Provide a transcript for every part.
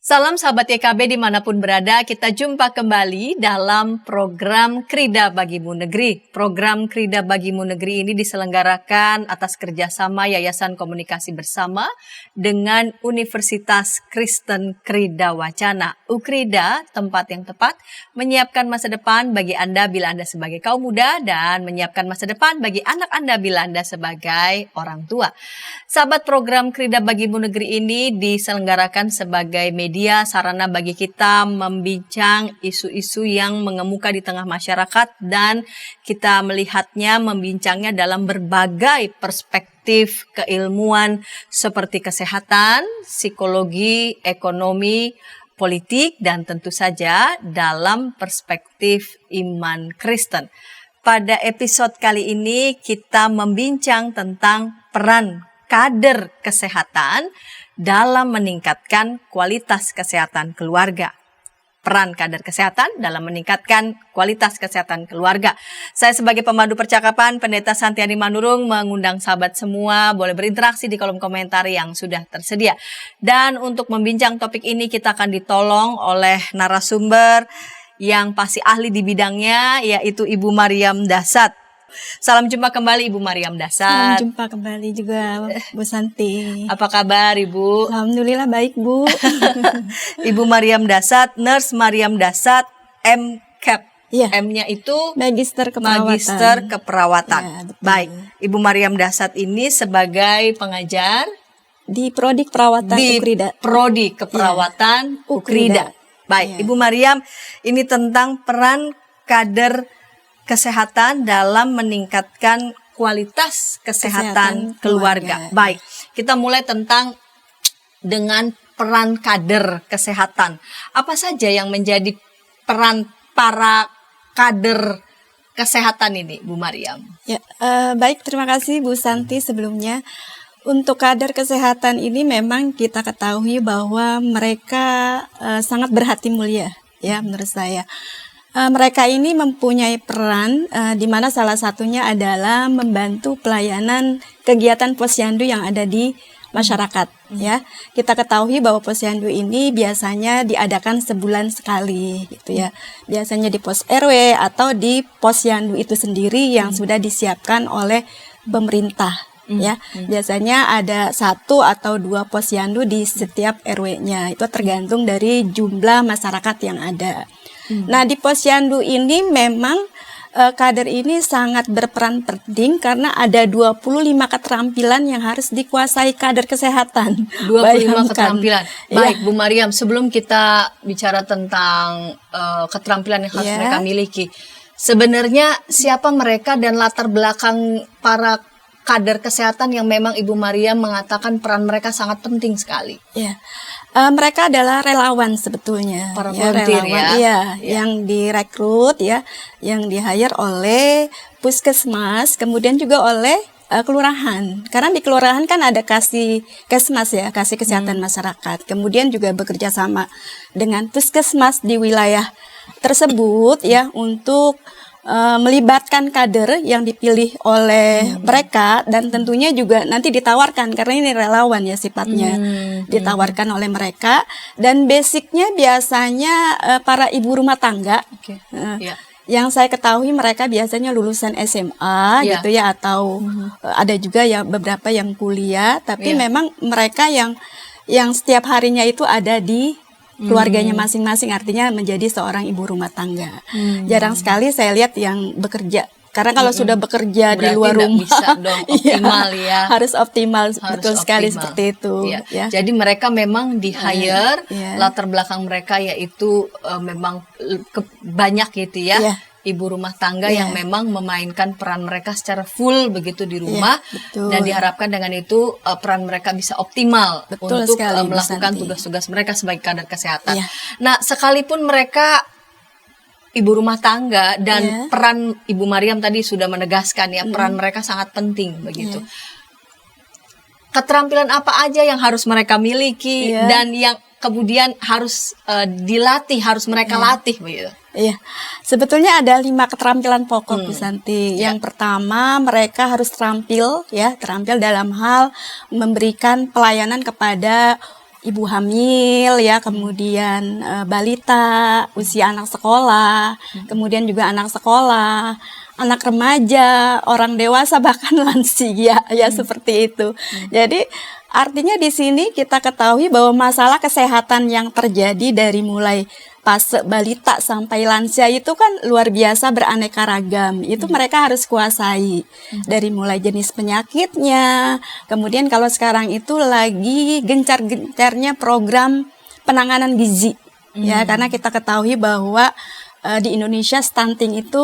Salam sahabat YKB dimanapun berada, kita jumpa kembali dalam program Krida Bagimu Negeri. Program Krida Bagimu Negeri ini diselenggarakan atas kerjasama Yayasan Komunikasi Bersama dengan Universitas Kristen Krida Wacana. UKRIDA, tempat yang tepat, menyiapkan masa depan bagi Anda bila Anda sebagai kaum muda dan menyiapkan masa depan bagi anak Anda bila Anda sebagai orang tua. Sahabat, program Krida Bagimu Negeri ini diselenggarakan sebagai media sarana bagi kita membincang isu-isu yang mengemuka di tengah masyarakat dan kita melihatnya, membincangnya dalam berbagai perspektif keilmuan seperti kesehatan, psikologi, ekonomi, politik, dan tentu saja dalam perspektif iman Kristen. Pada episode kali ini kita membincang tentang peran kader kesehatan dalam meningkatkan kualitas kesehatan keluarga. Peran kader kesehatan dalam meningkatkan kualitas kesehatan keluarga. Saya sebagai pemandu percakapan, Pendeta Santiani Manurung, mengundang sahabat semua boleh berinteraksi di kolom komentar yang sudah tersedia. Dan untuk membincang topik ini kita akan ditolong oleh narasumber yang pasti ahli di bidangnya, yaitu Ibu Mariam Dassat. Salam jumpa kembali Ibu Mariam Dassat. Salam jumpa kembali juga Bu Santi. Apa kabar Ibu? Alhamdulillah baik Bu. Ibu Mariam Dassat, Nurse Mariam Dassat, MCAP. Ya. M-nya itu Magister Keperawatan. Magister Keperawatan. Ya, betul. Baik, Ibu Mariam Dassat ini sebagai pengajar di Prodi Keperawatan di UKRIDA. Prodi Keperawatan Ya. UKRIDA. Baik, Ya. Ibu Mariam, ini tentang peran kader kesehatan dalam meningkatkan kualitas kesehatan keluarga. Baik, kita mulai tentang dengan peran kader kesehatan. Apa saja yang menjadi peran para kader kesehatan ini, Bu Mariam? Ya, baik, terima kasih Bu Santi sebelumnya. Untuk kader kesehatan ini memang kita ketahui bahwa mereka sangat berhati mulia, ya menurut saya. Mereka ini mempunyai peran di mana salah satunya adalah membantu pelayanan kegiatan posyandu yang ada di masyarakat. Ya, kita ketahui bahwa posyandu ini biasanya diadakan sebulan sekali, gitu ya. Biasanya di pos RW atau di posyandu itu sendiri yang sudah disiapkan oleh pemerintah. Ya, biasanya ada 1 atau 2 posyandu di setiap RW-nya. Itu tergantung dari jumlah masyarakat yang ada. Nah, di posyandu ini memang kader ini sangat berperan penting karena ada 25 keterampilan yang harus dikuasai kader kesehatan. 25 keterampilan. Baik, Ya. Bu Mariam, sebelum kita bicara tentang keterampilan yang harus Ya. mereka miliki, sebenarnya siapa mereka dan latar belakang para kader kesehatan yang memang Ibu Mariam mengatakan peran mereka sangat penting sekali? Ya. Mereka adalah relawan sebetulnya, para volunteer relawan, yang direkrut ya, yang di-hire oleh puskesmas, kemudian juga oleh kelurahan. Karena di kelurahan kan ada kasih kesmas ya, kasih kesehatan masyarakat. Kemudian juga bekerja sama dengan puskesmas di wilayah tersebut ya untuk melibatkan kader yang dipilih oleh mereka dan tentunya juga nanti ditawarkan karena ini relawan ya sifatnya ditawarkan oleh mereka dan basicnya biasanya para ibu rumah tangga. Yang saya ketahui mereka biasanya lulusan SMA gitu ya atau ada juga ya beberapa yang kuliah tapi memang mereka yang setiap harinya itu ada di keluarganya masing-masing, artinya menjadi seorang ibu rumah tangga. Jarang sekali saya lihat yang bekerja. Karena kalau sudah bekerja di luar rumah, bisa dong optimal ya. Harus optimal, betul sekali seperti itu. Ya. Jadi mereka memang di-hire, latar belakang mereka yaitu memang banyak gitu ya. Ibu rumah tangga yang memang memainkan peran mereka secara full begitu di rumah dan diharapkan dengan itu peran mereka bisa optimal untuk melakukan tugas-tugas mereka sebagai kader kesehatan. Nah, sekalipun mereka ibu rumah tangga dan peran Ibu Mariam tadi sudah menegaskan ya peran mereka sangat penting begitu. Keterampilan apa aja yang harus mereka miliki dan yang kemudian harus dilatih, harus mereka latih begitu? Iya, sebetulnya ada 5 keterampilan pokok Bu Santi. Yang pertama mereka harus terampil dalam hal memberikan pelayanan kepada ibu hamil ya, kemudian balita, usia anak sekolah, kemudian juga anak sekolah, anak remaja, orang dewasa, bahkan lansia ya, seperti itu. Jadi artinya di sini kita ketahui bahwa masalah kesehatan yang terjadi dari mulai fase balita sampai lansia itu kan luar biasa beraneka ragam. Itu mereka harus kuasai dari mulai jenis penyakitnya. Kemudian kalau sekarang itu lagi gencar-gencarnya program penanganan gizi. Ya, karena kita ketahui bahwa di Indonesia stunting itu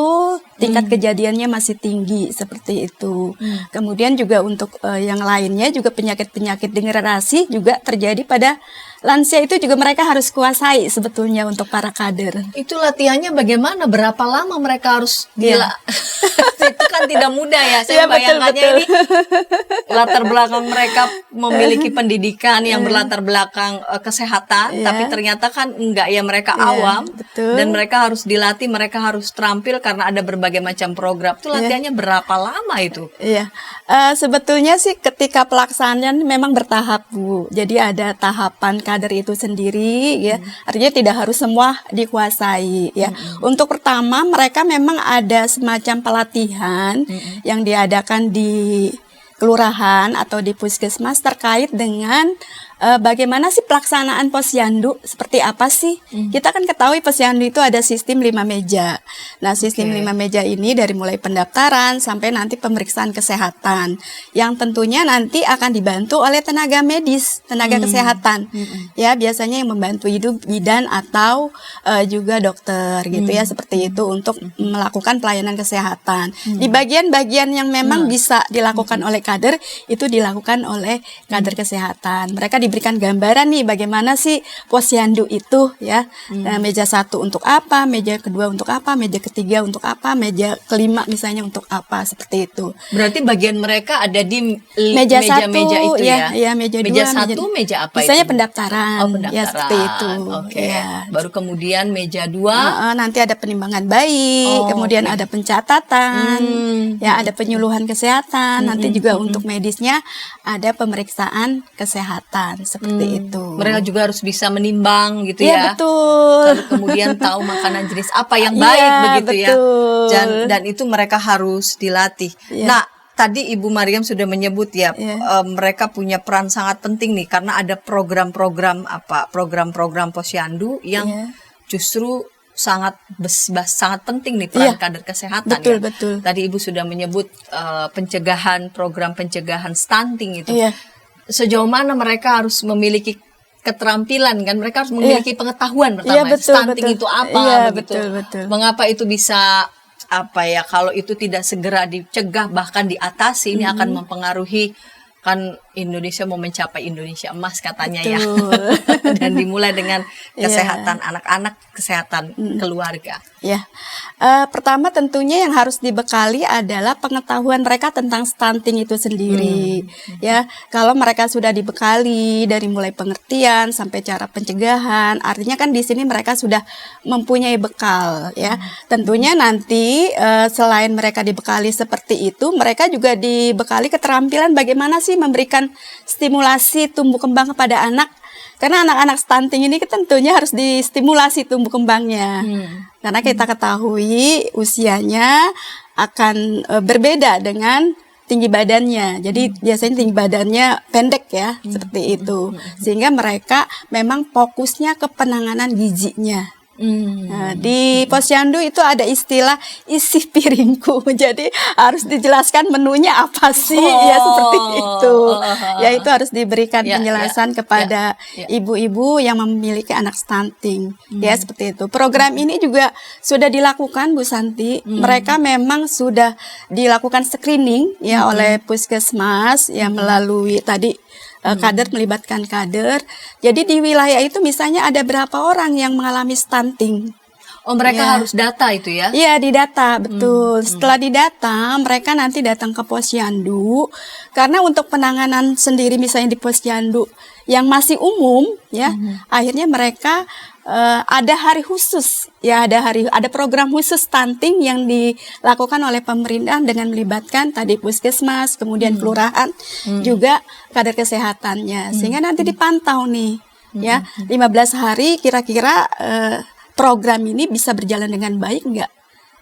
tingkat kejadiannya masih tinggi seperti itu. Kemudian juga untuk yang lainnya juga penyakit-penyakit degenerasi juga terjadi pada lansia, itu juga mereka harus kuasai sebetulnya untuk para kader. Itu latihannya bagaimana? Berapa lama mereka harus gila? Itu kan tidak mudah ya. Saya bayangkannya ini latar belakang mereka memiliki pendidikan yang berlatar belakang kesehatan, tapi ternyata kan enggak ya, mereka awam. Dan mereka harus dilatih, mereka harus terampil karena ada berbagai macam program. Itu latihannya berapa lama itu? Iya, sebetulnya sih ketika pelaksanaan memang bertahap, Bu. Jadi ada tahapan kader itu sendiri ya. Artinya tidak harus semua dikuasai ya. Untuk pertama mereka memang ada semacam pelatihan yang diadakan di kelurahan atau di puskesmas terkait dengan bagaimana sih pelaksanaan posyandu, seperti apa sih? Kita kan ketahui posyandu itu ada sistem 5 meja. Nah, sistem 5 meja ini dari mulai pendaftaran sampai nanti pemeriksaan kesehatan, yang tentunya nanti akan dibantu oleh tenaga medis, tenaga kesehatan. Ya, biasanya yang membantu itu bidan atau juga dokter gitu ya, seperti itu untuk melakukan pelayanan kesehatan. Di bagian-bagian yang memang bisa dilakukan oleh kader, itu dilakukan oleh kader kesehatan. Mereka diberikan gambaran nih bagaimana sih posyandu itu ya. Meja 1 untuk apa, meja kedua untuk apa, meja ketiga untuk apa, meja kelima misalnya untuk apa, seperti itu. Berarti bagian mereka ada di meja 1 itu ya? Ya, meja 2, meja 1 meja apa misalnya itu? pendaftaran. Oh, pendaftaran. Ya, seperti itu. Ya. Baru kemudian meja 2 nanti ada penimbangan bayi, kemudian ada pencatatan, ya, ada penyuluhan kesehatan, nanti juga untuk medisnya ada pemeriksaan kesehatan, seperti itu. Mereka juga harus bisa menimbang gitu Iya, ya. betul. Lalu kemudian tahu makanan jenis apa yang baik begitu betul. ya. Dan itu mereka harus dilatih. Nah, tadi Ibu Mariam sudah menyebut ya, mereka punya peran sangat penting nih karena ada program-program posyandu yang justru sangat penting nih peran kader kesehatan. Betul. Tadi Ibu sudah menyebut program pencegahan stunting itu. Sejauh mana mereka harus memiliki keterampilan kan, mereka harus memiliki pengetahuan pertama stunting itu apa begitu. Betul. Mengapa itu bisa kalau itu tidak segera dicegah bahkan diatasi, ini akan mempengaruhi, kan Indonesia mau mencapai Indonesia emas katanya ya. Dan dimulai dengan kesehatan anak-anak, kesehatan keluarga. Ya, pertama tentunya yang harus dibekali adalah pengetahuan mereka tentang stunting itu sendiri. Ya, kalau mereka sudah dibekali dari mulai pengertian sampai cara pencegahan, artinya kan di sini mereka sudah mempunyai bekal. Ya, tentunya nanti selain mereka dibekali seperti itu, mereka juga dibekali keterampilan bagaimana sih memberikan stimulasi tumbuh kembang kepada anak. Karena anak-anak stunting ini tentunya harus distimulasi tumbuh kembangnya. Karena kita ketahui usianya akan berbeda dengan tinggi badannya. Jadi biasanya tinggi badannya pendek ya, seperti itu. Sehingga mereka memang fokusnya ke penanganan gizinya. Nah, di posyandu itu ada istilah isi piringku, jadi harus dijelaskan menunya apa sih, ya seperti itu. Ya, itu harus diberikan penjelasan kepada ibu-ibu yang memiliki anak stunting, ya seperti itu. Program ini juga sudah dilakukan, Bu Santi. Mereka memang sudah dilakukan screening ya oleh puskesmas ya, melalui tadi kader, melibatkan kader. Jadi di wilayah itu misalnya ada berapa orang yang mengalami stunting. Oh, mereka harus data itu ya? Iya, didata, betul. Setelah didata, mereka nanti datang ke posyandu. Karena untuk penanganan sendiri misalnya di posyandu yang masih umum, ya, akhirnya mereka ada hari khusus, ya, ada program khusus stunting yang dilakukan oleh pemerintah dengan melibatkan tadi puskesmas, kemudian kelurahan, juga kader kesehatannya, sehingga nanti dipantau nih. ya 15 hari kira-kira program ini bisa berjalan dengan baik nggak?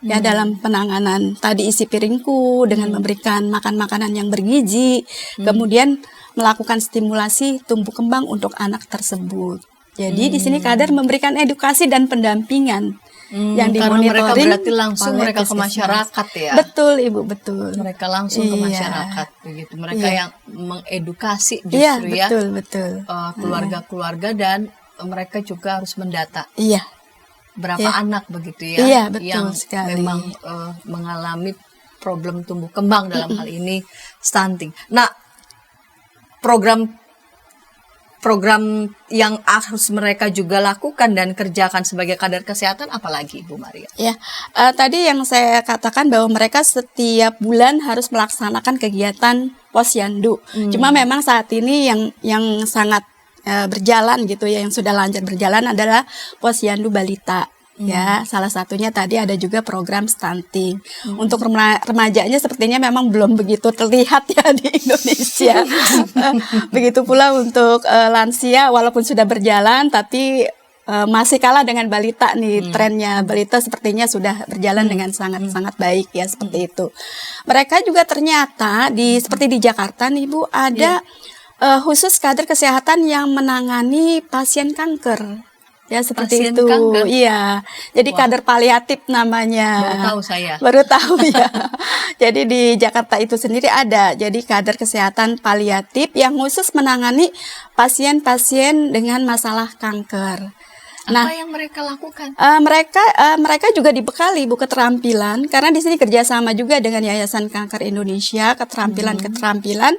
Ya dalam penanganan tadi isi piringku dengan memberikan makan makanan yang bergizi, kemudian melakukan stimulasi tumbuh kembang untuk anak tersebut. Jadi di sini Kader memberikan edukasi dan pendampingan yang karena mereka dimonitoring berarti langsung oleh mereka ke puskesmas. masyarakat ya. Betul Ibu, betul. Mereka langsung ke Iya. masyarakat begitu. Mereka Iya. yang mengedukasi Iya, justru ya betul. keluarga-keluarga dan mereka juga harus mendata Iya, berapa Iya. anak begitu ya Iya, betul yang sekali. memang mengalami problem tumbuh kembang dalam hal ini stunting. Nah, program yang harus mereka juga lakukan dan kerjakan sebagai kader kesehatan apalagi Bu Maria? ya. Tadi yang saya katakan bahwa mereka setiap bulan harus melaksanakan kegiatan posyandu. Cuma memang saat ini yang sangat berjalan gitu ya, yang sudah lancar berjalan adalah posyandu balita. Ya, salah satunya tadi ada juga program stunting. Untuk remajanya sepertinya memang belum begitu terlihat ya di Indonesia. Begitu pula untuk lansia, walaupun sudah berjalan, tapi masih kalah dengan balita nih trennya. Balita sepertinya sudah berjalan dengan sangat-sangat baik ya, seperti itu. Mereka juga ternyata seperti di Jakarta nih Bu, ada khusus kader kesehatan yang menangani pasien kanker. Ya seperti Pasien itu, kanker? iya. Jadi kader paliatif namanya. Baru tahu saya. Baru tahu ya. Jadi di Jakarta itu sendiri ada. Jadi kader kesehatan paliatif yang khusus menangani pasien-pasien dengan masalah kanker. Apa yang mereka lakukan? Mereka juga dibekali Bu keterampilan karena di sini kerjasama juga dengan Yayasan Kanker Indonesia, keterampilan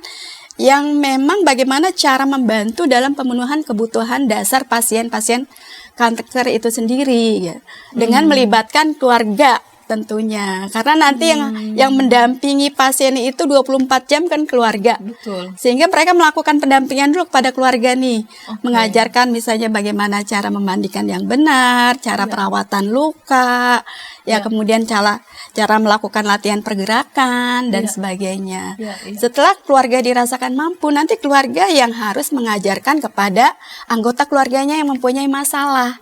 yang memang bagaimana cara membantu dalam pemenuhan kebutuhan dasar pasien-pasien kanker itu sendiri ya. Dengan melibatkan keluarga tentunya. Karena nanti yang mendampingi pasien itu 24 jam kan keluarga. Betul. Sehingga mereka melakukan pendampingan dulu kepada keluarga nih. Mengajarkan misalnya bagaimana cara memandikan yang benar, cara perawatan luka, kemudian cara melakukan latihan pergerakan dan sebagainya. Setelah keluarga dirasakan mampu, nanti keluarga yang harus mengajarkan kepada anggota keluarganya yang mempunyai masalah.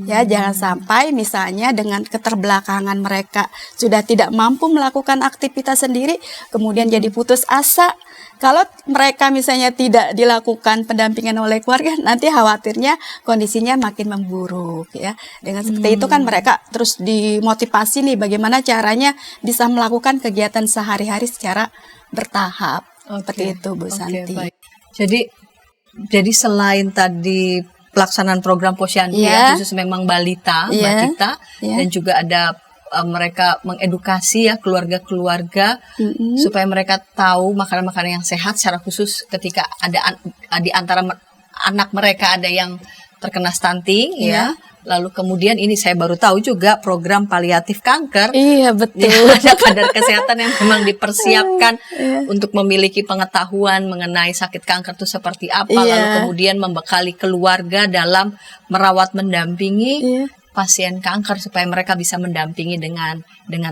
Ya, jangan sampai misalnya dengan keterbelakangan mereka sudah tidak mampu melakukan aktivitas sendiri, kemudian jadi putus asa. Kalau mereka misalnya tidak dilakukan pendampingan oleh keluarga, nanti khawatirnya kondisinya makin memburuk ya. Dengan seperti itu kan mereka terus dimotivasi nih bagaimana caranya bisa melakukan kegiatan sehari-hari secara bertahap. Seperti itu Bu Santi. Baik. Jadi selain tadi pelaksanaan program posyandu ya, khusus memang balita, batita, dan juga ada mereka mengedukasi ya keluarga-keluarga supaya mereka tahu makanan-makanan yang sehat secara khusus ketika ada di antara anak mereka ada yang terkena stunting ya. Lalu kemudian ini saya baru tahu juga program paliatif kanker. Iya betul. Ya, ada kader kesehatan yang memang dipersiapkan untuk memiliki pengetahuan mengenai sakit kanker itu seperti apa. Lalu kemudian membekali keluarga dalam merawat mendampingi pasien kanker supaya mereka bisa mendampingi dengan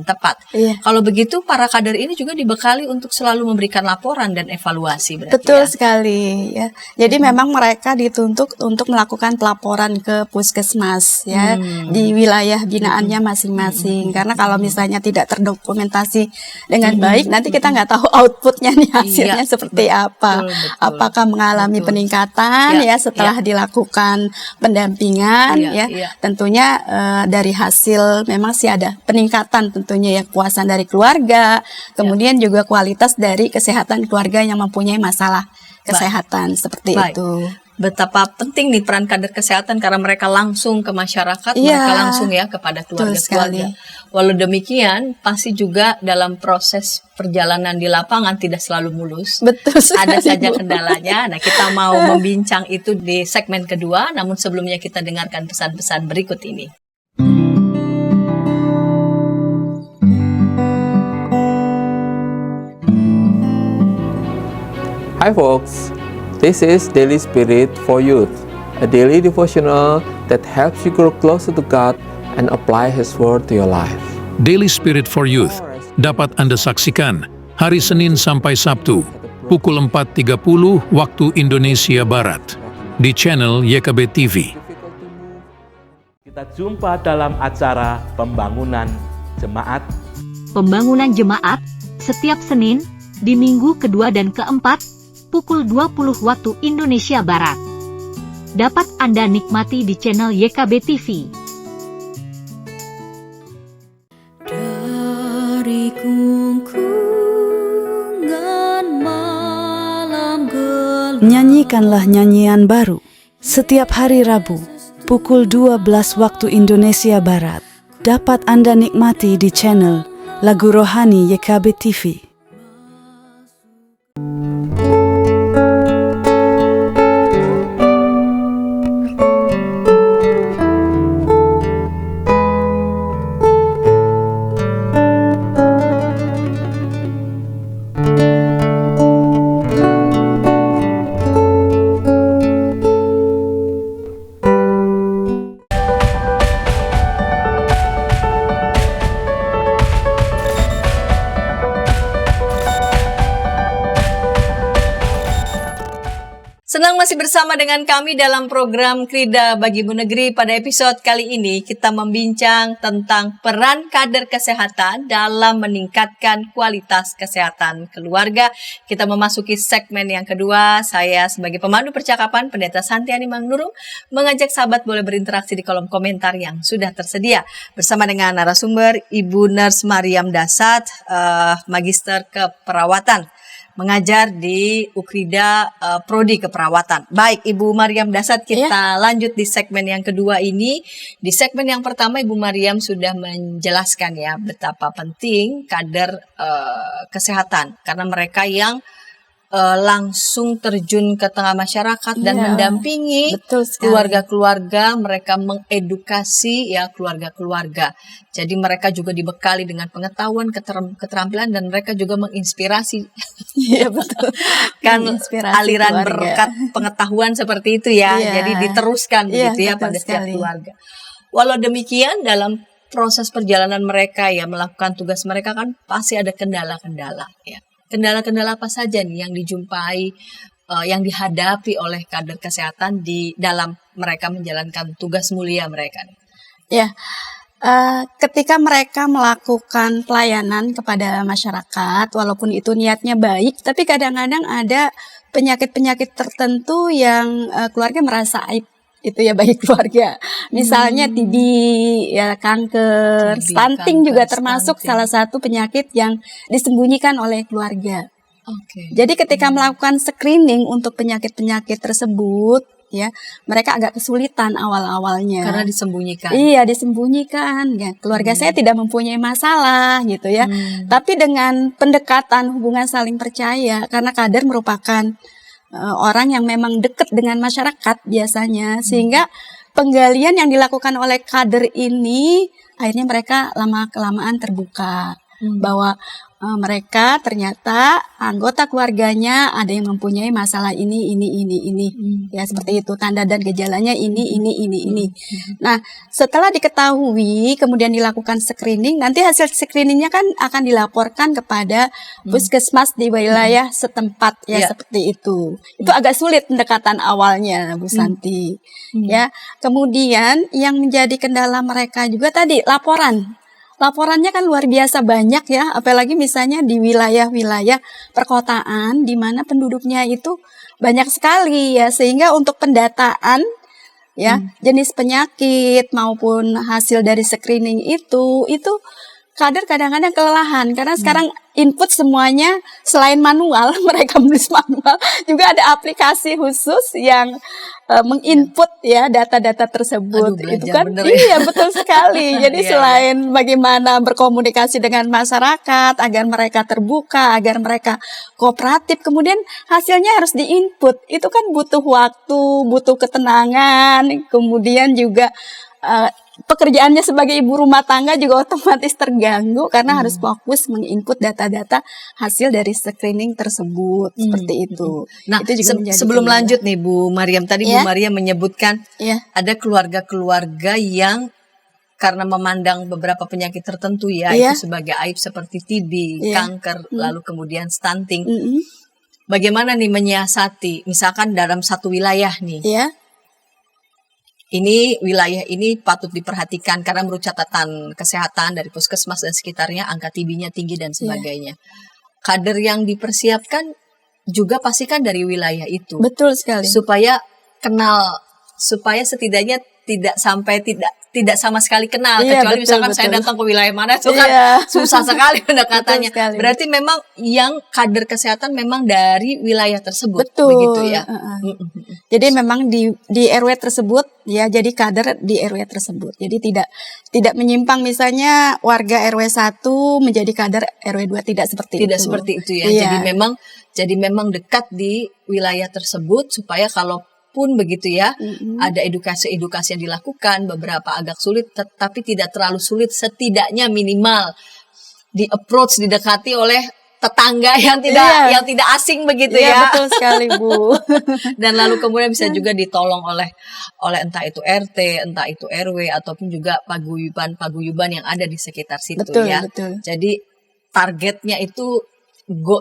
tepat. Kalau begitu para kader ini juga dibekali untuk selalu memberikan laporan dan evaluasi berarti. Betul sekali ya. Jadi memang mereka dituntut untuk melakukan pelaporan ke puskesmas ya di wilayah binaannya masing-masing. Karena kalau misalnya tidak terdokumentasi dengan baik, nanti kita nggak tahu outputnya nih hasilnya seperti apa. Betul. Apakah mengalami peningkatan ya setelah dilakukan pendampingan tentunya dari hasil memang sih ada peningkatan tentunya ya, kepuasan dari keluarga, kemudian juga kualitas dari kesehatan keluarga yang mempunyai masalah kesehatan seperti itu. Betapa penting nih peran kader kesehatan karena mereka langsung ke masyarakat, mereka langsung ya kepada keluarga-keluarga. Walau demikian, pasti juga dalam proses perjalanan di lapangan tidak selalu mulus. Betul sekali, ada saja Bu. kendalanya. Nah, kita mau membincang itu di segmen kedua, namun sebelumnya kita dengarkan pesan-pesan berikut ini. Hi folks, this is Daily Spirit for Youth, a daily devotional that helps you grow closer to God and apply His Word to your life. Daily Spirit for Youth dapat Anda saksikan hari Senin sampai Sabtu pukul 4.30 waktu Indonesia Barat di channel YKB TV. Kita jumpa dalam acara pembangunan jemaat. Pembangunan jemaat setiap Senin di minggu kedua dan keempat pukul 20 waktu Indonesia Barat. Dapat Anda nikmati di channel YKB TV. Dari kungkungan malam gelap. Nyanyikanlah nyanyian baru setiap hari Rabu pukul 12 waktu Indonesia Barat. Dapat Anda nikmati di channel Lagu Rohani YKB TV. Senang masih bersama dengan kami dalam program Krida Bagimu Negeri. Pada episode kali ini kita membincang tentang peran kader kesehatan dalam meningkatkan kualitas kesehatan keluarga. Kita memasuki segmen yang kedua. Saya sebagai pemandu percakapan Pendeta Santiani Mangnurung mengajak sahabat boleh berinteraksi di kolom komentar yang sudah tersedia. Bersama dengan narasumber Ibu Nurse Mariam Dasat, Magister Keperawatan, mengajar di Ukrida Prodi Keperawatan. Baik, Ibu Mariam Dasat, kita lanjut di segmen yang kedua ini. Di segmen yang pertama Ibu Mariam sudah menjelaskan ya betapa penting kader kesehatan karena mereka yang langsung terjun ke tengah masyarakat dan mendampingi keluarga-keluarga, mereka mengedukasi ya keluarga-keluarga. Jadi mereka juga dibekali dengan pengetahuan, keterampilan, dan mereka juga menginspirasi. Iya betul. Kan aliran berkat pengetahuan seperti itu ya. Jadi diteruskan begitu ya pada setiap keluarga. Walau demikian dalam proses perjalanan mereka ya melakukan tugas mereka kan pasti ada kendala-kendala ya. Kendala-kendala apa saja nih yang dijumpai, yang dihadapi oleh kader kesehatan di dalam mereka menjalankan tugas mulia mereka? Ya, ketika mereka melakukan pelayanan kepada masyarakat, walaupun itu niatnya baik, tapi kadang-kadang ada penyakit-penyakit tertentu yang keluarga merasa aib. Itu ya bagi keluarga. Misalnya TB, ya kanker, stunting juga termasuk salah satu penyakit yang disembunyikan oleh keluarga. Jadi ketika melakukan screening untuk penyakit-penyakit tersebut, ya mereka agak kesulitan awal-awalnya. Karena disembunyikan. Iya, disembunyikan. Ya, keluarga saya tidak mempunyai masalah, gitu ya. Tapi dengan pendekatan hubungan saling percaya, karena kader merupakan orang yang memang dekat dengan masyarakat biasanya, sehingga penggalian yang dilakukan oleh kader ini akhirnya mereka lama-kelamaan terbuka bahwa mereka ternyata anggota keluarganya ada yang mempunyai masalah ini. Ya seperti itu, tanda dan gejalanya ini. Nah, setelah diketahui kemudian dilakukan screening, nanti hasil screeningnya kan akan dilaporkan kepada puskesmas di wilayah setempat ya seperti itu. Itu agak sulit pendekatan awalnya, Bu Santi. Ya, kemudian yang menjadi kendala mereka juga tadi laporan. Laporannya kan luar biasa banyak ya, apalagi misalnya di wilayah-wilayah perkotaan di mana penduduknya itu banyak sekali ya, sehingga untuk pendataan ya jenis penyakit maupun hasil dari screening itu kader kadang-kadang kelelahan karena sekarang input semuanya selain manual, mereka menulis manual, juga ada aplikasi khusus yang menginput ya data-data tersebut. Itu kan iya betul sekali. Jadi selain bagaimana berkomunikasi dengan masyarakat agar mereka terbuka, agar mereka kooperatif, kemudian hasilnya harus diinput. Itu kan butuh waktu, butuh ketenangan, kemudian juga pekerjaannya sebagai ibu rumah tangga juga otomatis terganggu karena harus fokus menginput data-data hasil dari screening tersebut seperti itu. Nah, itu juga sebelum lanjut nih Bu Mariam, tadi Bu Mariam menyebutkan ada keluarga-keluarga yang karena memandang beberapa penyakit tertentu itu sebagai aib seperti TB, kanker, lalu kemudian stunting. bagaimana nih menyiasati, misalkan dalam satu wilayah nih, Ya, ini wilayah ini patut diperhatikan karena menurut catatan kesehatan dari puskesmas dan sekitarnya angka TB-nya tinggi dan sebagainya. Kader yang dipersiapkan juga pastikan dari wilayah itu betul sekali. supaya kenal, supaya setidaknya tidak sampai tidak sama sekali kenal, Iya, kecuali betul, misalkan saya betul. datang ke wilayah mana itu kan Iya. susah sekali pendekatannya. Betul sekali. Berarti memang yang kader kesehatan memang dari wilayah tersebut, Betul. begitu ya. Mm-mm. Jadi memang di RW tersebut ya, jadi kader di RW tersebut. Jadi tidak menyimpang, misalnya warga RW 1 menjadi kader RW 2, tidak seperti Tidak itu. seperti itu ya. Iya. Jadi memang dekat di wilayah tersebut supaya kalaupun begitu ya, ada edukasi-edukasi yang dilakukan, beberapa agak sulit tetapi tidak terlalu sulit, setidaknya minimal di approach, didekati oleh tetangga yang tidak asing begitu Iya, ya. betul sekali, Bu. Dan lalu kemudian bisa juga ditolong oleh entah itu RT, entah itu RW ataupun juga paguyuban yang ada di sekitar situ Betul, ya. betul. Jadi targetnya itu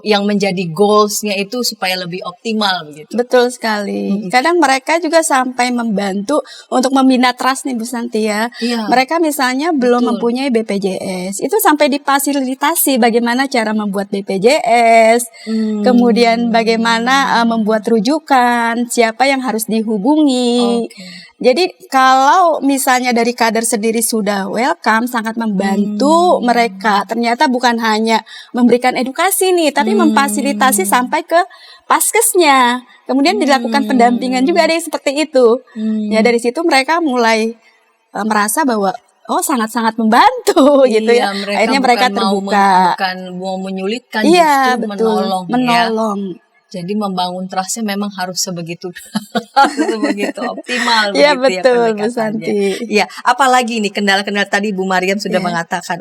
yang menjadi goals-nya itu supaya lebih optimal begitu. Betul sekali. Kadang mereka juga sampai membantu untuk membina trust nih, Bu Santi ya. Iya. Mereka misalnya belum Betul. mempunyai BPJS, itu sampai difasilitasi bagaimana cara membuat BPJS, kemudian bagaimana membuat rujukan, siapa yang harus dihubungi. Oke. Jadi kalau misalnya dari kader sendiri sudah welcome, sangat membantu mereka. Ternyata bukan hanya memberikan edukasi nih, tapi memfasilitasi sampai ke paskesnya. Kemudian dilakukan pendampingan juga, ada yang seperti itu. Ya, dari situ mereka mulai merasa bahwa sangat-sangat membantu gitu ya. Akhirnya mereka terbuka. Bukan mau menyulitkan, Iya, justru betul. menolong. Ya. Menolong. Jadi membangun trust-nya memang harus sebegitu optimal Iya, begitu betul, ya Bu pendekatannya. Santi. Iya, apalagi nih kendala-kendala tadi Bu Mariam sudah Iya. mengatakan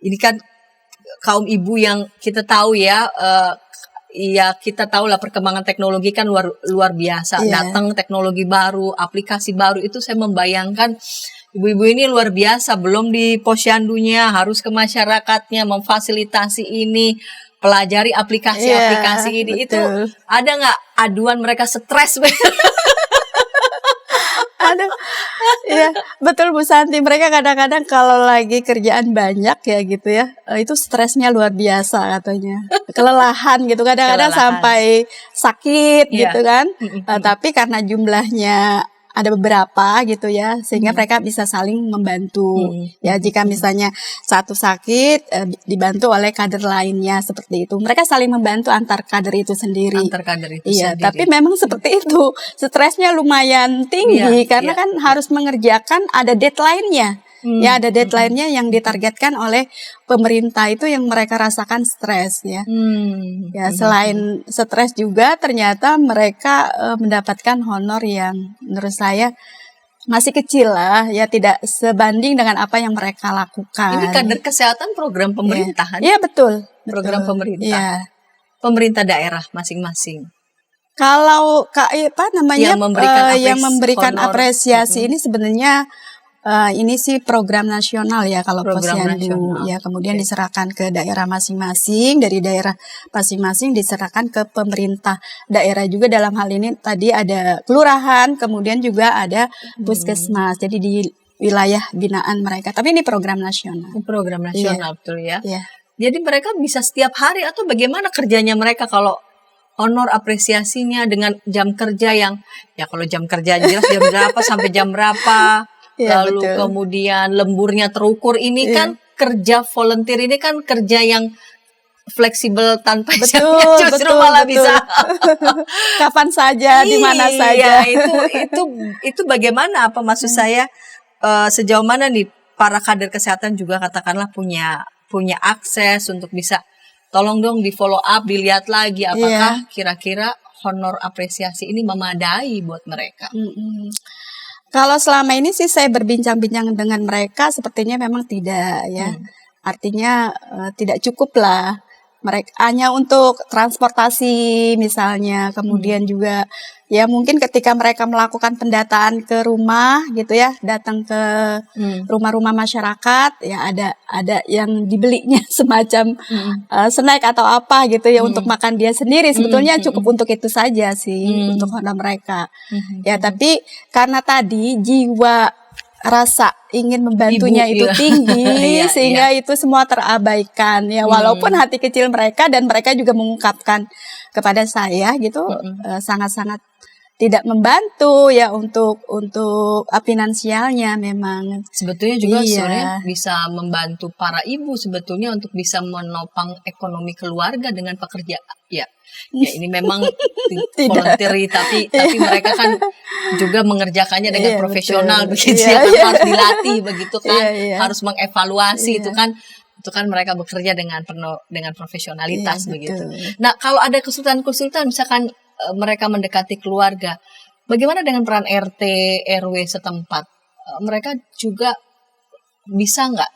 ini kan kaum ibu yang kita tahu ya, ya kita tahu lah perkembangan teknologi kan luar biasa. Iya. Datang teknologi baru, aplikasi baru, itu saya membayangkan ibu-ibu ini luar biasa, belum di posyandunya, harus ke masyarakatnya, memfasilitasi ini, pelajari aplikasi-aplikasi Iya, ini. betul. Itu ada nggak aduan mereka stres? Aduh, iya betul Bu Santi. Mereka kadang-kadang kalau lagi kerjaan banyak ya gitu ya, itu stresnya luar biasa katanya, kelelahan gitu. Kadang-kadang Kelelahan. sampai sakit Iya. gitu kan. Tapi karena jumlahnya ada beberapa gitu ya, sehingga mereka bisa saling membantu. Ya, jika misalnya satu sakit, dibantu oleh kader lainnya seperti itu. Mereka saling membantu antar kader itu sendiri. Antar kader itu Iya, sendiri. tapi memang seperti itu. Stresnya lumayan tinggi Iya, karena iya. kan harus mengerjakan, ada deadline-nya. Ya, ada deadline-nya yang ditargetkan oleh pemerintah, itu yang mereka rasakan stres ya. Ya, selain stres juga ternyata mereka mendapatkan honor yang menurut saya masih kecil lah ya, tidak sebanding dengan apa yang mereka lakukan. Ini kader kesehatan program pemerintahan. Iya, betul. Program betul. pemerintah. Iya. Pemerintah daerah masing-masing. Kalau yang memberikan honor. apresiasi ini sebenarnya ini sih program nasional ya, kalau Program posyandu nasional. ya, kemudian Oke. diserahkan ke daerah masing-masing, dari daerah masing-masing diserahkan ke pemerintah daerah juga. Dalam hal ini tadi ada kelurahan, kemudian juga ada puskesmas. Jadi di wilayah binaan mereka. Tapi ini program nasional. Program nasional betul ya. Iya. Jadi mereka bisa setiap hari atau bagaimana kerjanya mereka kalau honor apresiasinya dengan jam kerja yang ya, kalau jam kerja jelas jam berapa sampai jam berapa. Iya, Lalu betul. kemudian lemburnya terukur. Ini kan kerja volunteer, ini kan kerja yang fleksibel tanpa jamnya, justru malah bisa kapan saja, di mana saja. Iya, itu bagaimana? Apa maksud saya, sejauh mana nih para kader kesehatan juga katakanlah punya akses untuk bisa tolong dong di follow up, dilihat lagi apakah kira-kira honor apresiasi ini memadai buat mereka. Kalau selama ini sih saya berbincang-bincang dengan mereka, sepertinya memang tidak ya. Artinya tidak cukup lah. mereka hanya untuk transportasi misalnya, kemudian juga ya mungkin ketika mereka melakukan pendataan ke rumah gitu ya, datang ke rumah-rumah masyarakat ya ada yang dibelinya semacam snack atau apa gitu ya untuk makan dia sendiri, sebetulnya cukup untuk itu saja sih untuk honor mereka. Ya tapi karena tadi jiwa rasa ingin membantunya Ibu, itu iya. tinggi Iya, sehingga itu semua terabaikan ya, walaupun hati kecil mereka dan mereka juga mengungkapkan kepada saya gitu sangat-sangat tidak membantu ya untuk finansialnya memang. Sebetulnya juga Iya. sebenarnya bisa membantu para ibu sebetulnya untuk bisa menopang ekonomi keluarga dengan pekerja. Ya ini memang voluntary tapi mereka kan juga mengerjakannya dengan Iya, profesional betul. begitu Iya, ya, iya. harus dilatih begitu kan, Iya. harus mengevaluasi Iya. itu kan mereka bekerja dengan profesionalitas Iya, begitu. betul. Nah, kalau ada konsultan misalkan mereka mendekati keluarga, bagaimana dengan peran RT RW setempat? Mereka juga bisa nggak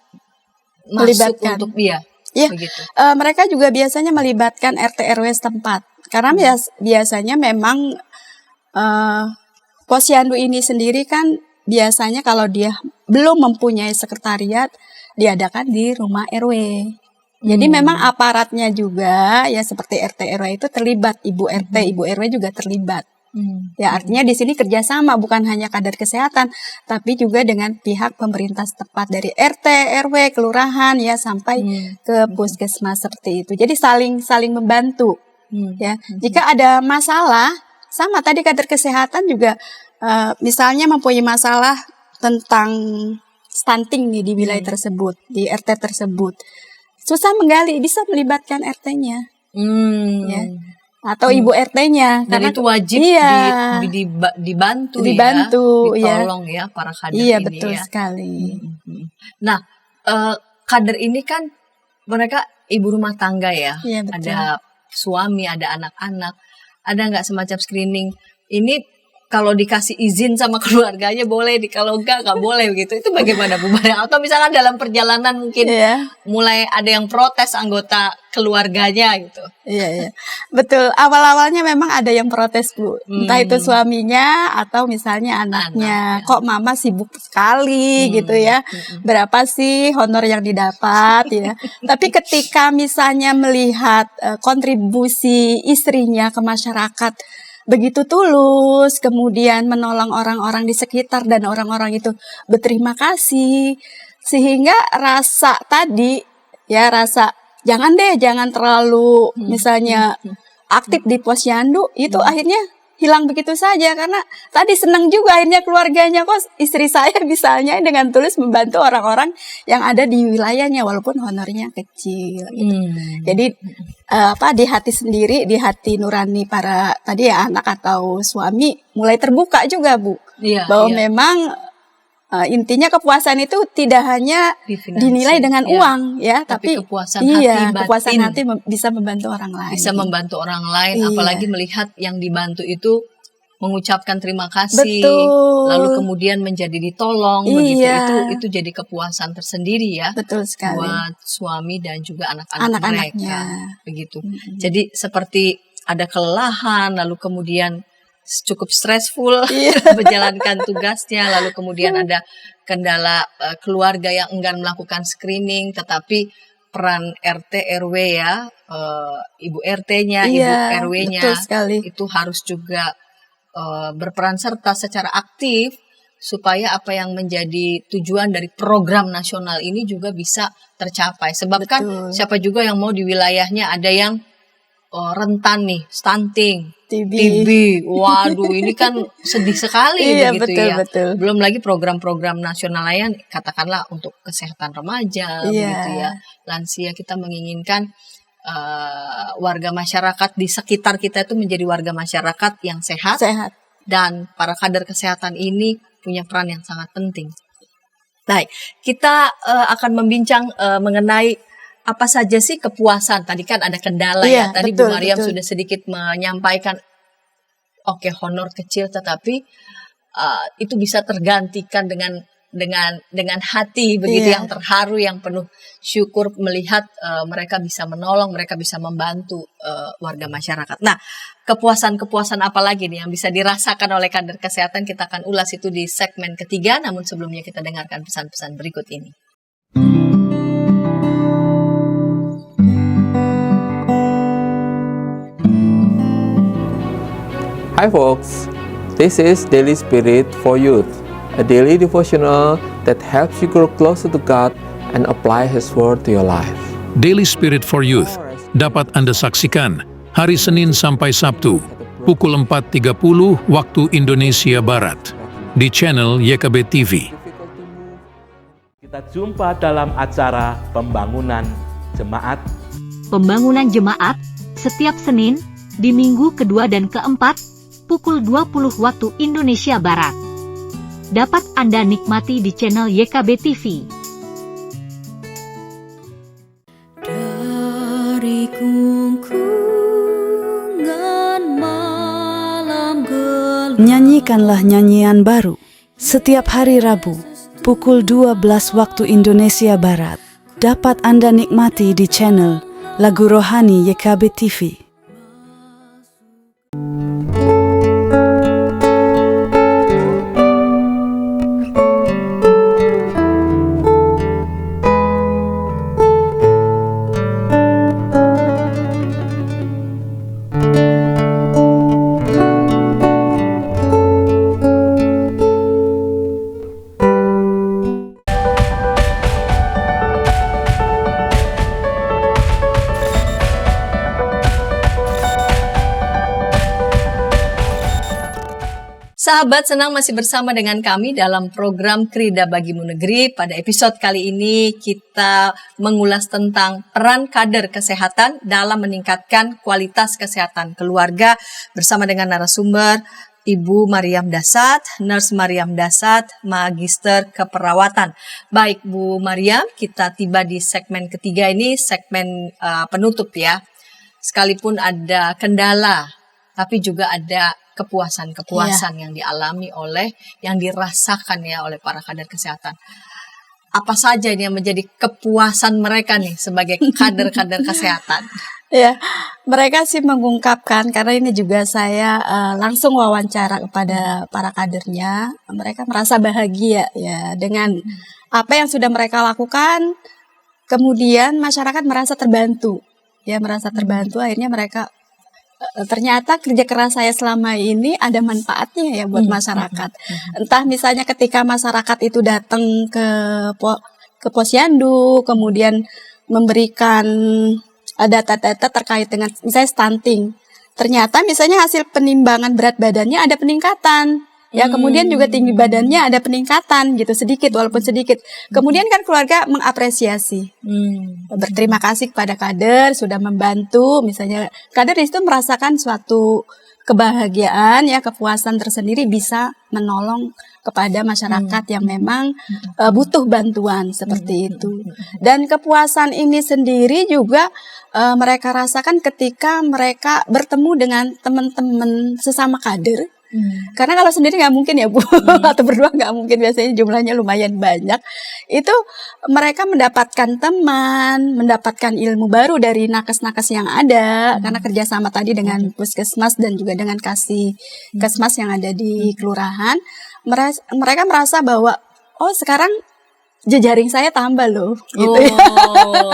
masuk Melibatkan. untuk dia? Iya, Begitu. mereka juga biasanya melibatkan RT RW setempat karena biasanya memang posyandu ini sendiri kan biasanya kalau dia belum mempunyai sekretariat diadakan di rumah RW. Jadi memang aparatnya juga ya seperti RT RW itu terlibat, ibu RT, ibu RW juga terlibat. Ya artinya di sini kerjasama bukan hanya kader kesehatan, tapi juga dengan pihak pemerintah setempat dari RT, RW, kelurahan ya sampai ke puskesmas seperti itu. Jadi saling membantu. Ya, jika ada masalah, sama tadi kader kesehatan juga misalnya mempunyai masalah tentang stunting nih di wilayah tersebut, di RT tersebut, susah menggali, bisa melibatkan RT-nya. Ya. Atau ibu RT-nya Dan itu wajib dibantu ya, ditolong ya para kader iya, ini betul ya. sekali. Nah, kader ini kan mereka ibu rumah tangga ya, Iya, betul. ada suami, ada anak-anak, ada nggak semacam screening ini? Kalau dikasih izin sama keluarganya boleh, kalau nggak boleh begitu. Itu bagaimana Bu Maria? Atau misalkan dalam perjalanan mungkin Iya. mulai ada yang protes anggota keluarganya gitu. Iya. Betul. Awal-awalnya memang ada yang protes, Bu. Entah itu suaminya atau misalnya anaknya. Kok mama sibuk sekali gitu ya. Berapa sih honor yang didapat ya. Tapi ketika misalnya melihat kontribusi istrinya ke masyarakat begitu tulus, kemudian menolong orang-orang di sekitar dan orang-orang itu berterima kasih, sehingga rasa tadi ya jangan terlalu misalnya aktif di posyandu itu akhirnya hilang begitu saja karena tadi senang juga akhirnya keluarganya kok istri saya misalnya dengan tulus membantu orang-orang yang ada di wilayahnya walaupun honornya kecil gitu. Jadi di hati sendiri, di hati nurani para tadi ya anak atau suami mulai terbuka juga Bu, bahwa memang intinya kepuasan itu tidak hanya dinilai dengan uang ya, tapi kepuasan hati batin. Kepuasan hati bisa membantu orang lain. Bisa membantu orang lain, apalagi melihat yang dibantu itu mengucapkan terima kasih, betul. Lalu kemudian menjadi ditolong, begitu itu jadi kepuasan tersendiri ya. Betul sekali. Buat suami dan juga anak-anak mereka, begitu. Jadi seperti ada kelelahan, lalu kemudian cukup stressful menjalankan tugasnya, lalu kemudian ada kendala keluarga yang enggan melakukan screening, tetapi peran RT RW ya, ibu RT-nya, ibu RW-nya itu harus juga berperan serta secara aktif supaya apa yang menjadi tujuan dari program nasional ini juga bisa tercapai. Sebab kan siapa juga yang mau di wilayahnya ada yang rentan nih, stunting, TB. Waduh, ini kan sedih sekali begitu ya. Betul. Belum lagi program-program nasional lain, katakanlah untuk kesehatan remaja, begitu ya. Lansia, kita menginginkan warga masyarakat di sekitar kita itu menjadi warga masyarakat yang sehat. Dan para kader kesehatan ini punya peran yang sangat penting. Baik, kita akan membincang mengenai apa saja sih kepuasan? Tadi kan ada kendala ya. Tadi Bu Mariam sudah sedikit menyampaikan, honor kecil tetapi itu bisa tergantikan dengan dengan hati begitu Iya. yang terharu, yang penuh syukur melihat mereka bisa menolong, mereka bisa membantu warga masyarakat. Nah, kepuasan-kepuasan apa lagi nih yang bisa dirasakan oleh kader kesehatan? Kita akan ulas itu di segmen ketiga, namun sebelumnya kita dengarkan pesan-pesan berikut ini. Hi folks, this is Daily Spirit for Youth, a daily devotional that helps you grow closer to God and apply His Word to your life. Daily Spirit for Youth dapat Anda saksikan hari Senin sampai Sabtu pukul 4.30 waktu Indonesia Barat di channel YKB TV. Kita jumpa dalam acara pembangunan jemaat. Pembangunan jemaat setiap Senin di minggu kedua dan keempat pukul 20 waktu Indonesia Barat. Dapat Anda nikmati di channel YKB TV. Dari kungkungan malam gelap. Nyanyikanlah nyanyian baru setiap hari Rabu pukul 12 waktu Indonesia Barat. Dapat Anda nikmati di channel Lagu Rohani YKB TV. Sahabat, senang masih bersama dengan kami dalam program Krida Bagimu Negeri. Pada episode kali ini kita mengulas tentang peran kader kesehatan dalam meningkatkan kualitas kesehatan keluarga bersama dengan narasumber Ibu Mariam Dasat, Nurse Mariam Dasat, Magister Keperawatan. Baik Bu Mariam, kita tiba di segmen ketiga ini, segmen penutup ya. Sekalipun ada kendala, tapi juga ada kepuasan-kepuasan yang dialami oleh, yang dirasakan ya oleh para kader kesehatan. Apa saja ini yang menjadi kepuasan mereka nih sebagai kader-kader kesehatan? Ya, mereka sih mengungkapkan, karena ini juga saya langsung wawancara kepada para kadernya. Mereka merasa bahagia ya dengan apa yang sudah mereka lakukan. Kemudian masyarakat merasa terbantu, ya merasa terbantu. Akhirnya mereka ternyata kerja keras saya selama ini ada manfaatnya ya buat masyarakat. Entah misalnya ketika masyarakat itu datang ke posyandu, kemudian memberikan data-data terkait dengan misalnya stunting. Ternyata misalnya hasil penimbangan berat badannya ada peningkatan. Ya, kemudian juga tinggi badannya ada peningkatan gitu, sedikit walaupun sedikit. Kemudian kan keluarga mengapresiasi. Berterima kasih kepada kader sudah membantu, misalnya kader itu merasakan suatu kebahagiaan ya, kepuasan tersendiri bisa menolong kepada masyarakat yang memang butuh bantuan seperti itu. Dan kepuasan ini sendiri juga mereka rasakan ketika mereka bertemu dengan teman-teman sesama kader. Karena kalau sendiri nggak mungkin ya Bu, atau berdua nggak mungkin, biasanya jumlahnya lumayan banyak. Itu mereka mendapatkan teman, mendapatkan ilmu baru dari nakes-nakes yang ada, karena kerjasama tadi dengan puskesmas dan juga dengan kasih kesmas yang ada di kelurahan. Mereka merasa bahwa oh sekarang jejaring saya tambah loh, gitu ya.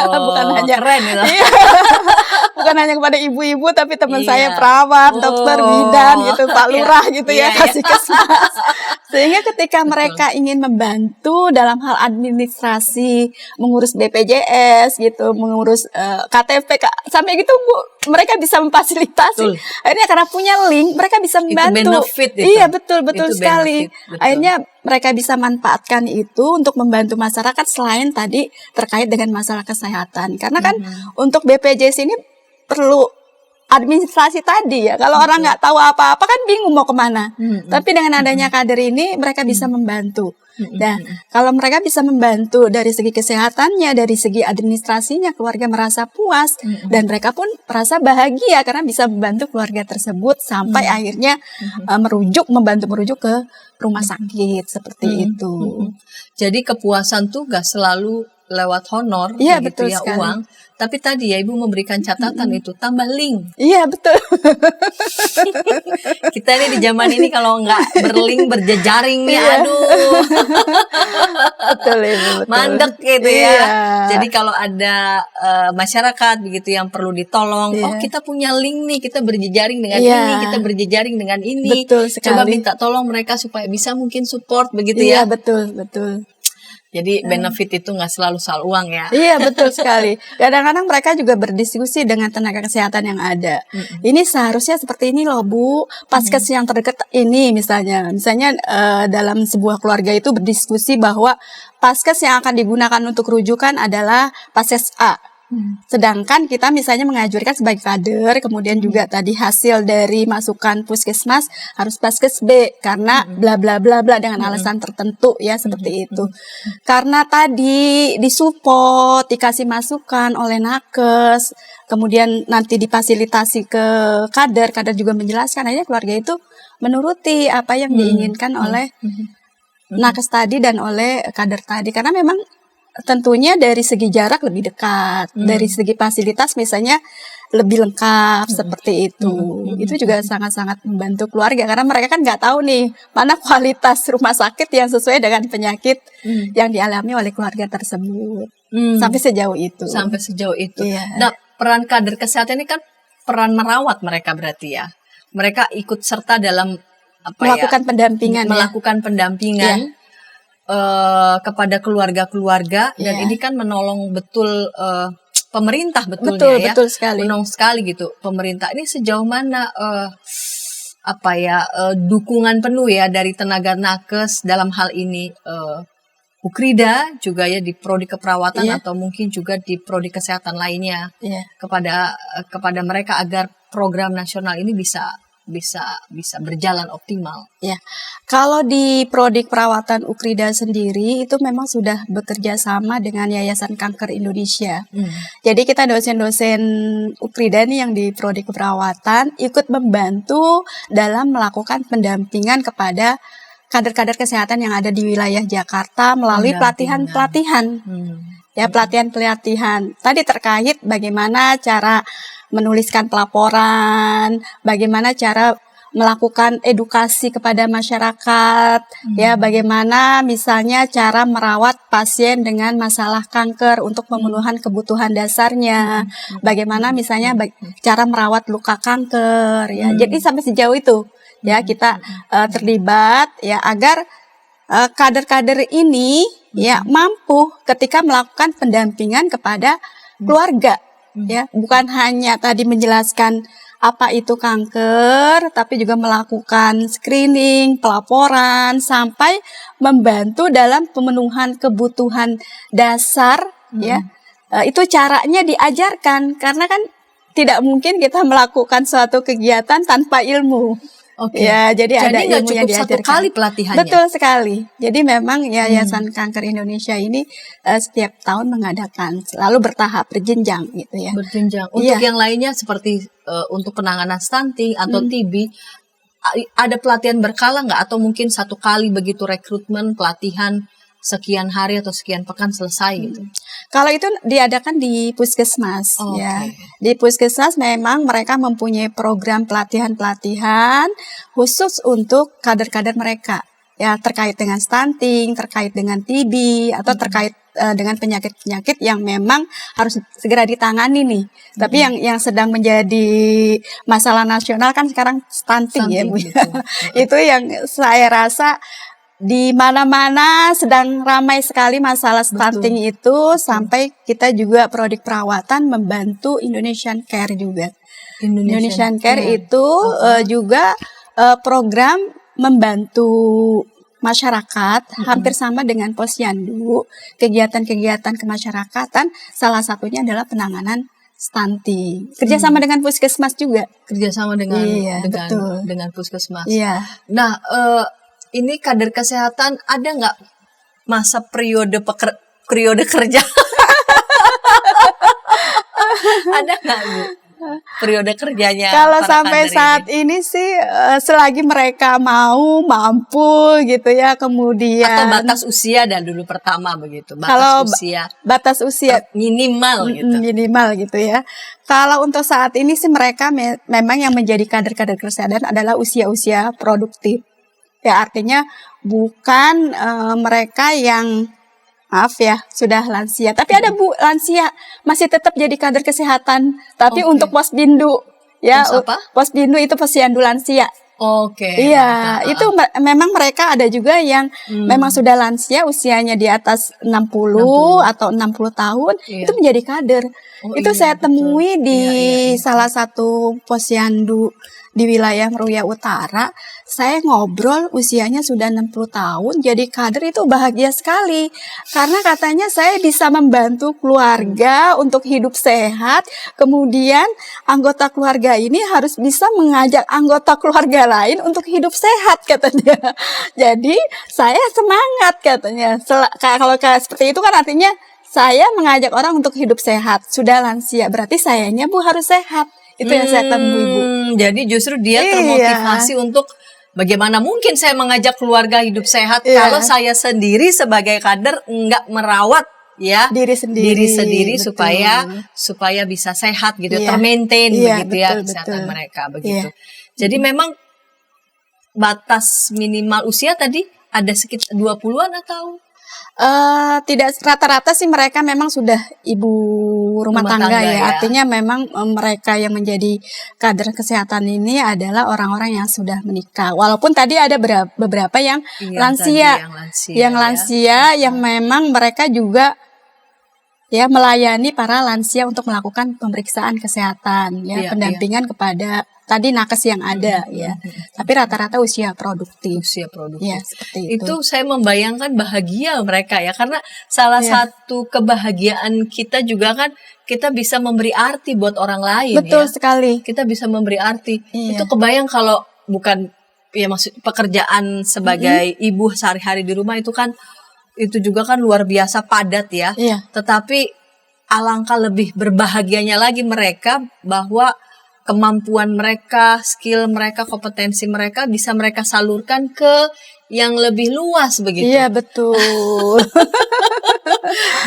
Bukan hanya keren ya. Bukan hanya kepada ibu-ibu, tapi teman saya perawat, dokter, bidan gitu, Pak Lurah gitu ya, kasih kesmas. Sehingga ketika mereka ingin membantu dalam hal administrasi, mengurus BPJS gitu, mengurus KTP sampai gitu Bu, mereka bisa memfasilitasi. Akhirnya karena punya link, mereka bisa membantu. Benefit itu. Iya, betul Itu sekali. benefit, betul. Akhirnya mereka bisa manfaatkan itu untuk membantu masyarakat selain tadi terkait dengan masalah kesehatan. Karena kan untuk BPJS ini perlu administrasi tadi ya. Kalau orang nggak tahu apa-apa kan bingung mau kemana. Tapi dengan adanya kader ini mereka bisa membantu. Nah, kalau mereka bisa membantu dari segi kesehatannya, dari segi administrasinya, keluarga merasa puas dan mereka pun merasa bahagia karena bisa membantu keluarga tersebut sampai akhirnya membantu merujuk ke rumah sakit seperti itu. Jadi kepuasan tuh gak selalu lewat honor, Iya, begitu betul ya, sekali. uang. Tapi tadi ya Ibu memberikan catatan itu, tambah link. Iya, betul. Kita ini di zaman ini kalau nggak berlink, berjejaring nih, Iya. aduh, Betul, Ibu, betul. mandek gitu ya. Iya. Jadi kalau ada masyarakat begitu yang perlu ditolong, Iya. oh kita punya link nih, kita berjejaring dengan Iya. ini, kita berjejaring dengan ini. Betul sekali. Coba minta tolong mereka supaya bisa mungkin support begitu Iya, ya. betul, betul. Jadi benefit itu nggak selalu soal uang ya. Iya, betul sekali. Kadang-kadang mereka juga berdiskusi dengan tenaga kesehatan yang ada. Ini seharusnya seperti ini loh, Bu. Paskes yang terdekat ini misalnya dalam sebuah keluarga itu berdiskusi bahwa paskes yang akan digunakan untuk rujukan adalah paskes A. Sedangkan kita misalnya mengajukan sebagai kader, kemudian juga tadi hasil dari masukan puskesmas harus paskes B karena bla bla bla bla dengan alasan tertentu ya seperti itu. Karena tadi disupport, dikasih masukan oleh nakes, kemudian nanti difasilitasi ke kader, kader juga menjelaskan, akhirnya keluarga itu menuruti apa yang diinginkan oleh nakes tadi dan oleh kader tadi karena memang tentunya dari segi jarak lebih dekat, dari segi fasilitas misalnya lebih lengkap seperti itu. Itu juga sangat-sangat membantu keluarga karena mereka kan nggak tahu nih mana kualitas rumah sakit yang sesuai dengan penyakit yang dialami oleh keluarga tersebut. Sampai sejauh itu. Sampai sejauh itu. Iya. Nah, peran kader kesehatan ini kan peran merawat mereka berarti ya. Mereka ikut serta dalam melakukan pendampingan. melakukan pendampingan. Kepada keluarga-keluarga dan Iya. ini kan menolong betul pemerintah betulnya Betul, ya. betul sekali. Menolong sekali gitu. Pemerintah ini sejauh mana dukungan penuh ya dari tenaga nakes dalam hal ini Ukrida juga ya di prodi keperawatan Iya. atau mungkin juga di prodi kesehatan lainnya Iya. kepada mereka agar program nasional ini bisa berjalan optimal. Ya, kalau di Prodi Perawatan Ukrida sendiri itu memang sudah bekerja sama dengan Yayasan Kanker Indonesia. Jadi kita dosen-dosen Ukrida nih yang di Prodi Keperawatan ikut membantu dalam melakukan pendampingan kepada kader-kader kesehatan yang ada di wilayah Jakarta melalui pelatihan-pelatihan. Ya, pelatihan-pelatihan. Tadi terkait bagaimana cara menuliskan pelaporan, bagaimana cara melakukan edukasi kepada masyarakat, ya bagaimana misalnya cara merawat pasien dengan masalah kanker untuk pemenuhan kebutuhan dasarnya, bagaimana misalnya cara merawat luka kanker, ya. Jadi sampai sejauh itu, ya kita terlibat, ya agar kader-kader ini ya mampu ketika melakukan pendampingan kepada keluarga. Ya, bukan hanya tadi menjelaskan apa itu kanker, tapi juga melakukan screening, pelaporan, sampai membantu dalam pemenuhan kebutuhan dasar. Ya, itu caranya diajarkan karena kan tidak mungkin kita melakukan suatu kegiatan tanpa ilmu. Oke. Ya, jadi ada nggak ilmu yang cukup satu diajarkan. kali pelatihannya. Betul sekali. Jadi memang Yayasan Kanker Indonesia ini setiap tahun mengadakan, selalu bertahap, berjenjang gitu ya. Berjenjang. Untuk Iya. yang lainnya seperti untuk penanganan stunting atau TB, ada pelatihan berkala nggak? Atau mungkin satu kali begitu rekrutmen, pelatihan sekian hari atau sekian pekan selesai gitu? Kalau itu diadakan di puskesmas, Oh, ya. oke. Di puskesmas memang mereka mempunyai program pelatihan-pelatihan khusus untuk kader-kader mereka, ya terkait dengan stunting, terkait dengan TB, atau terkait dengan penyakit-penyakit yang memang harus segera ditangani nih. Tapi yang sedang menjadi masalah nasional kan sekarang stunting ya, Bu. Betul. Itu yang saya rasa di mana-mana sedang ramai sekali masalah stunting itu, sampai kita juga Prodi Perawatan membantu Indonesian Care juga. Indonesian Care itu juga program membantu masyarakat, hampir sama dengan Posyandu. Kegiatan-kegiatan kemasyarakatan salah satunya adalah penanganan stunting. Kerjasama dengan puskesmas juga. Kerjasama dengan Iya, betul. dengan puskesmas. Iya. Nah, ini kader kesehatan ada nggak masa periode kerja? Ada nggak, Bu? Periode kerjanya Kalau para sampai kader saat ini sih selagi mereka mampu gitu ya, kemudian atau batas usia dan dulu pertama begitu, Kalau batas usia batas usia minimal gitu. minimal gitu ya. Kalau untuk saat ini sih mereka memang yang menjadi kader-kader kesehatan adalah usia-usia produktif. Ya artinya bukan mereka yang maaf ya, sudah lansia. Tapi ada Bu lansia masih tetap jadi kader kesehatan. Tapi Oke. untuk Posbindu ya, Pos apa? Posbindu itu posyandu lansia. Oke. Iya, mantap. itu memang mereka ada juga yang memang sudah lansia, usianya di atas 60 atau 60 tahun, Iya. itu menjadi kader. Oh, Itu iya, saya betul. temui di Iya. salah satu posyandu di wilayah Meruya Utara. Saya ngobrol usianya sudah 60 tahun, jadi kader itu bahagia sekali. Karena katanya saya bisa membantu keluarga untuk hidup sehat, kemudian anggota keluarga ini harus bisa mengajak anggota keluarga lain untuk hidup sehat katanya. Jadi saya semangat katanya. Kalau seperti itu kan artinya saya mengajak orang untuk hidup sehat. Sudah lansia, berarti sayanya Bu harus sehat. Itu yang saya temui Bu. Jadi justru dia Iya. termotivasi untuk bagaimana mungkin saya mengajak keluarga hidup sehat Iya. kalau saya sendiri sebagai kader enggak merawat ya Diri sendiri, betul. supaya bisa sehat gitu, Iya. termaintain Iya, begitu ya betul, kesehatan betul. mereka begitu. Iya. Jadi memang batas minimal usia tadi ada sekitar 20-an atau Tidak, rata-rata sih mereka memang sudah ibu rumah tangga ya. Artinya memang mereka yang menjadi kader kesehatan ini adalah orang-orang yang sudah menikah. Walaupun tadi ada beberapa yang lansia, yang memang mereka juga ya melayani para lansia untuk melakukan pemeriksaan kesehatan ya, Iya, pendampingan kepada tadi nakes yang ada ya. Tapi rata-rata usia produktif. Ya, seperti itu. Itu saya membayangkan bahagia mereka ya, karena salah satu kebahagiaan kita juga kan kita bisa memberi arti buat orang lain. Betul ya. sekali. Kita bisa memberi arti. Iya. Itu kebayang kalau bukan ya maksud pekerjaan sebagai ibu sehari-hari di rumah itu kan itu juga kan luar biasa padat ya. Iya. Tetapi alangkah lebih berbahagianya lagi mereka bahwa kemampuan mereka, skill mereka, kompetensi mereka bisa mereka salurkan ke yang lebih luas begitu. Iya, betul.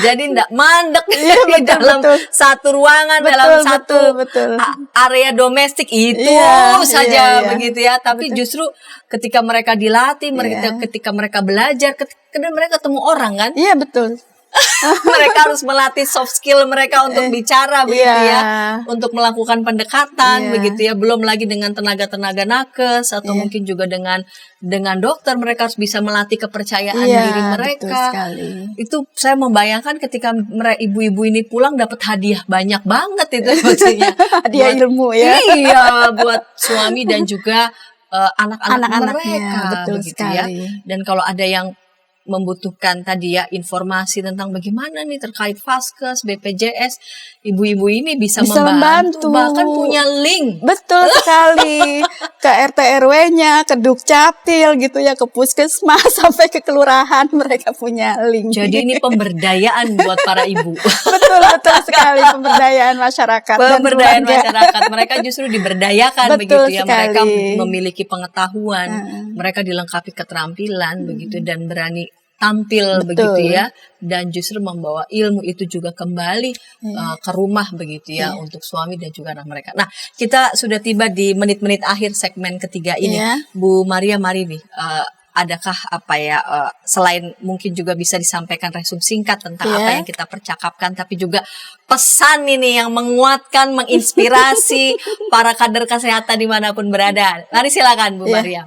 Jadi tidak mandek Iya, di dalam satu ruangan, dalam satu betul. area domestik itu Iya, saja iya. begitu ya. Tapi justru ketika mereka dilatih, ketika mereka belajar, ketika mereka ketemu orang kan, Iya, betul. mereka harus melatih soft skill mereka untuk bicara begitu Iya. ya, untuk melakukan pendekatan Iya. begitu ya, belum lagi dengan tenaga-tenaga nakes atau mungkin juga dengan dokter, mereka harus bisa melatih kepercayaan diri Betul mereka. sekali. Itu saya membayangkan ketika ibu-ibu ini pulang dapat hadiah banyak banget itu maksudnya. Hadiah ilmu ya. Iya, buat suami dan juga anak-anak Anak-anaknya, mereka betul begitu ya. sekali. Dan kalau ada yang membutuhkan tadi ya informasi tentang bagaimana nih terkait Vaskes, BPJS, ibu-ibu ini bisa membantu, bahkan punya link. Betul sekali. Ke RT RW-nya, ke Dukcapil gitu ya, ke puskesmas sampai ke kelurahan mereka punya link. Jadi ini pemberdayaan buat para ibu. betul sekali, pemberdayaan masyarakat dan Pemberdayaan keluarga. masyarakat, mereka justru diberdayakan Betul begitu ya, mereka sekali. memiliki pengetahuan, mereka dilengkapi keterampilan begitu dan berani tampil Betul. begitu ya, dan justru membawa ilmu itu juga kembali ke rumah begitu ya untuk suami dan juga anak mereka. Nah, kita sudah tiba di menit-menit akhir segmen ketiga ini. Iya. Bu Maria, mari nih adakah apa ya selain mungkin juga bisa disampaikan resum singkat tentang apa yang kita percakapkan, tapi juga pesan ini yang menguatkan, menginspirasi para kader kesehatan dimanapun berada. Mari silakan Bu Maria.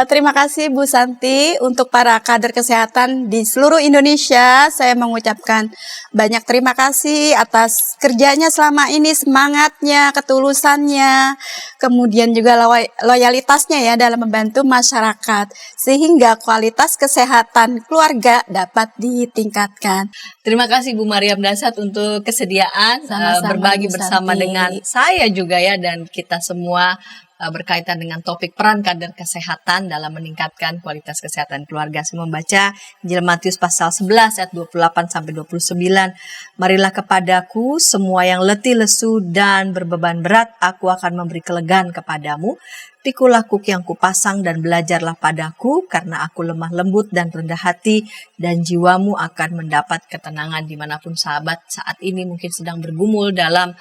Terima kasih Bu Santi untuk para kader kesehatan di seluruh Indonesia. Saya mengucapkan banyak terima kasih atas kerjanya selama ini, semangatnya, ketulusannya, kemudian juga loyalitasnya ya dalam membantu masyarakat. Sehingga sehingga kualitas kesehatan keluarga dapat ditingkatkan. Terima kasih Bu Mariam Dasat untuk kesediaan Sama-sama, berbagi Bu bersama Santi. dengan saya juga ya dan kita semua berkaitan dengan topik peran kader kesehatan dalam meningkatkan kualitas kesehatan keluarga. Saya membaca Injil Matius pasal 11 ayat 28 sampai 29. Marilah kepadaku semua yang letih lesu dan berbeban berat, aku akan memberi kelegaan kepadamu. Pikulah kuk yang kupasang dan belajarlah padaku, karena aku lemah lembut dan rendah hati, dan jiwamu akan mendapat ketenangan. Dimanapun sahabat saat ini mungkin sedang bergumul dalam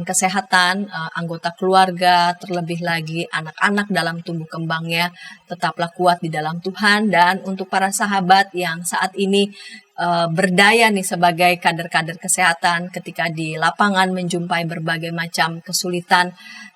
kesehatan, anggota keluarga, terlebih lagi anak-anak dalam tumbuh kembangnya, tetaplah kuat di dalam Tuhan. Dan untuk para sahabat yang saat ini berdaya nih sebagai kader-kader kesehatan, ketika di lapangan menjumpai berbagai macam kesulitan,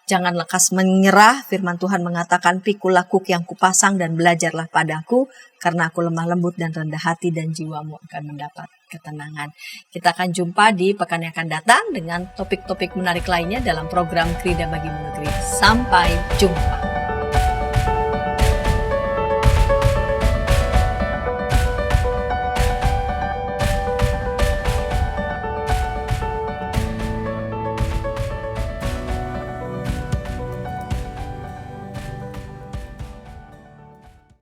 jangan lekas menyerah. Firman Tuhan mengatakan, pikulah kuk yang kupasang dan belajarlah padaku, karena aku lemah lembut dan rendah hati, dan jiwamu akan mendapat ketenangan. Kita akan jumpa di pekan yang akan datang dengan topik-topik menarik lainnya dalam program Krida Bagimu Negeri. Sampai jumpa.